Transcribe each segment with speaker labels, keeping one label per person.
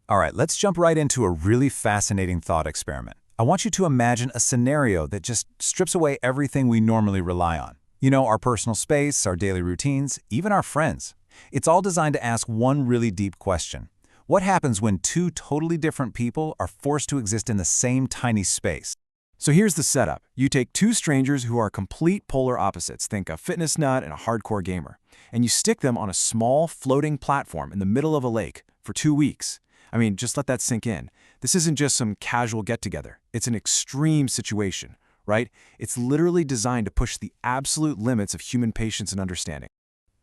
Speaker 1: All right, let's jump right into a really fascinating thought experiment. I want you to imagine a scenario that just strips away everything we normally rely on. You know, our personal space, our daily routines, even our friends. It's all designed to ask one really deep question. What happens when two totally different people are forced to exist in the same tiny space?
Speaker 2: So here's the setup. You take two strangers who are complete polar opposites, think a fitness nut and a hardcore gamer, and you stick them on a small floating platform in the middle of a lake for 2 weeks. I mean, just let that sink in. This isn't just some casual get-together. It's an extreme situation, right? It's literally designed to push the absolute limits of human patience and understanding.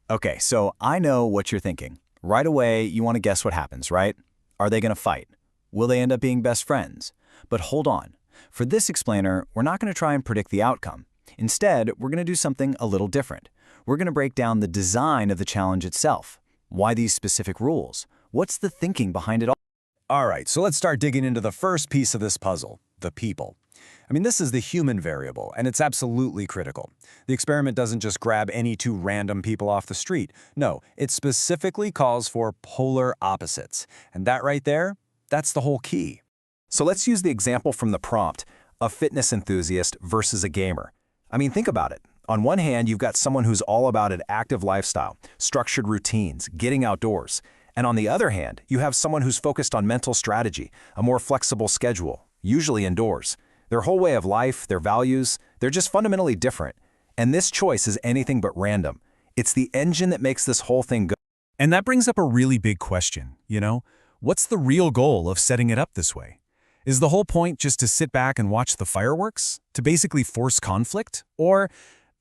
Speaker 3: Okay, so I know what you're thinking. Right away, you want to guess what happens, right? Are they going to fight? Will they end up being best friends? But hold on. For this explainer, we're not going to try and predict the outcome. Instead, we're going to do something a little different. We're going to break down the design of the challenge itself. Why these specific rules? What's the thinking behind it all?
Speaker 1: All right, so let's start digging into the first piece of this puzzle, the people. I mean, this is the human variable, and it's absolutely critical. The experiment doesn't just grab any two random people off the street. No, it specifically calls for polar opposites. And that right there, that's the whole key. So let's use the example from the prompt, a fitness enthusiast versus a gamer. I mean, think about it. On one hand, you've got someone who's all about an active lifestyle, structured routines, getting outdoors. And on the other hand, you have someone who's focused on mental strategy, a more flexible schedule, usually indoors. Their whole way of life, their values, they're just fundamentally different. And this choice is anything but random. It's the engine that makes this whole thing go.
Speaker 4: And that brings up a really big question, you know? What's the real goal of setting it up this way? Is the whole point just to sit back and watch the fireworks? To basically force conflict? Or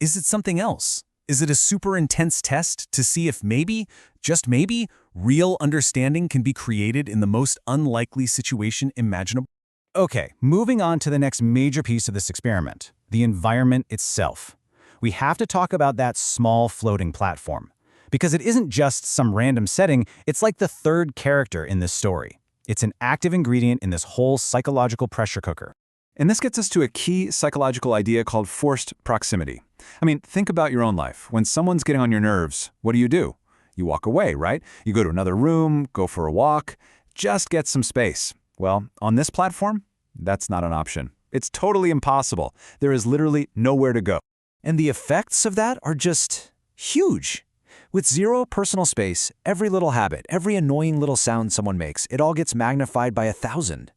Speaker 4: is it something else? Is it a super intense test to see if maybe, just maybe, real understanding can be created in the most unlikely situation imaginable?
Speaker 3: Okay, moving on to the next major piece of this experiment, the environment itself. We have to talk about that small floating platform. Because it isn't just some random setting, it's like the third character in this story. It's an active ingredient in this whole psychological pressure cooker.
Speaker 2: And this gets us to a key psychological idea called forced proximity. I mean, think about your own life. When someone's getting on your nerves, what do? You walk away, right? You go to another room, go for a walk, just get some space. Well, on this platform, that's not an option. It's totally impossible. There is literally nowhere to go.
Speaker 3: And the effects of that are just huge. With zero personal space, every little habit, every annoying little sound someone makes, it all gets magnified by 1,000.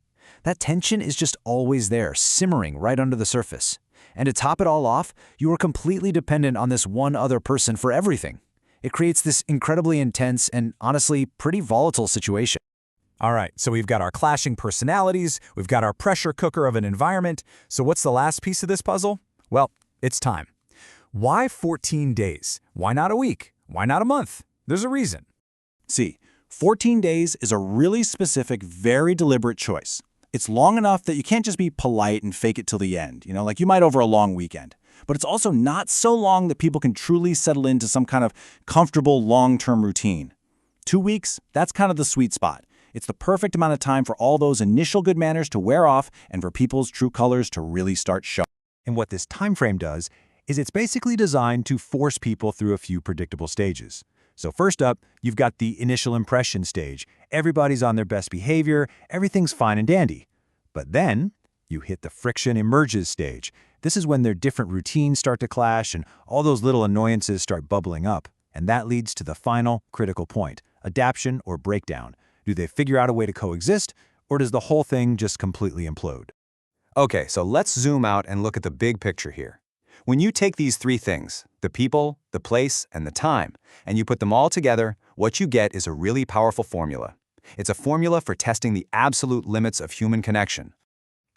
Speaker 3: That tension is just always there, simmering right under the surface. And to top it all off, you are completely dependent on this one other person for everything. It creates this incredibly intense and honestly pretty volatile situation.
Speaker 1: All right, so we've got our clashing personalities, we've got our pressure cooker of an environment. So what's the last piece of this puzzle? Well, it's time. Why 14 days? Why not a week? Why not a month? There's a reason.
Speaker 5: See, 14 days is a really specific, very deliberate choice. It's long enough that you can't just be polite and fake it till the end, like you might over a long weekend. But it's also not so long that people can truly settle into some kind of comfortable long-term routine. 2 weeks, that's kind of the sweet spot. It's the perfect amount of time for all those initial good manners to wear off and for people's true colors to really start showing.
Speaker 1: And what this time frame does is it's basically designed to force people through a few predictable stages. So first up, you've got the initial impression stage. Everybody's on their best behavior, everything's fine and dandy. But then you hit the friction emerges stage. This is when their different routines start to clash and all those little annoyances start bubbling up. And that leads to the final critical point, adaptation or breakdown. Do they figure out a way to coexist, or does the whole thing just completely implode? Okay, so let's zoom out and look at the big picture here. When you take these three things, the people, the place, and the time, and you put them all together, what you get is a really powerful formula. It's a formula for testing the absolute limits of human connection.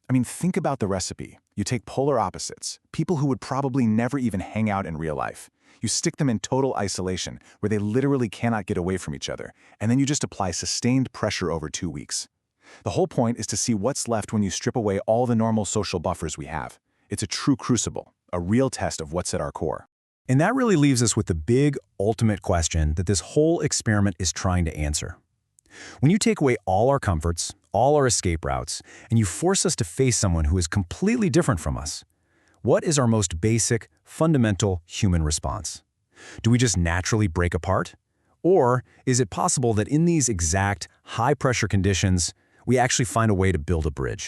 Speaker 2: I mean, think about the recipe. You take polar opposites, people who would probably never even hang out in real life. You stick them in total isolation, where they literally cannot get away from each other, and then you just apply sustained pressure over 2 weeks. The whole point is to see what's left when you strip away all the normal social buffers we have. It's a true crucible, a real test of what's at our core.
Speaker 1: And that really leaves us with the big, ultimate question that this whole experiment is trying to answer. When you take away all our comforts, all our escape routes, and you force us to face someone who is completely different from us, what is our most basic, fundamental human response? Do we just naturally break apart? Or is it possible that in these exact,
Speaker 3: high-pressure conditions, we actually find a way to build a bridge.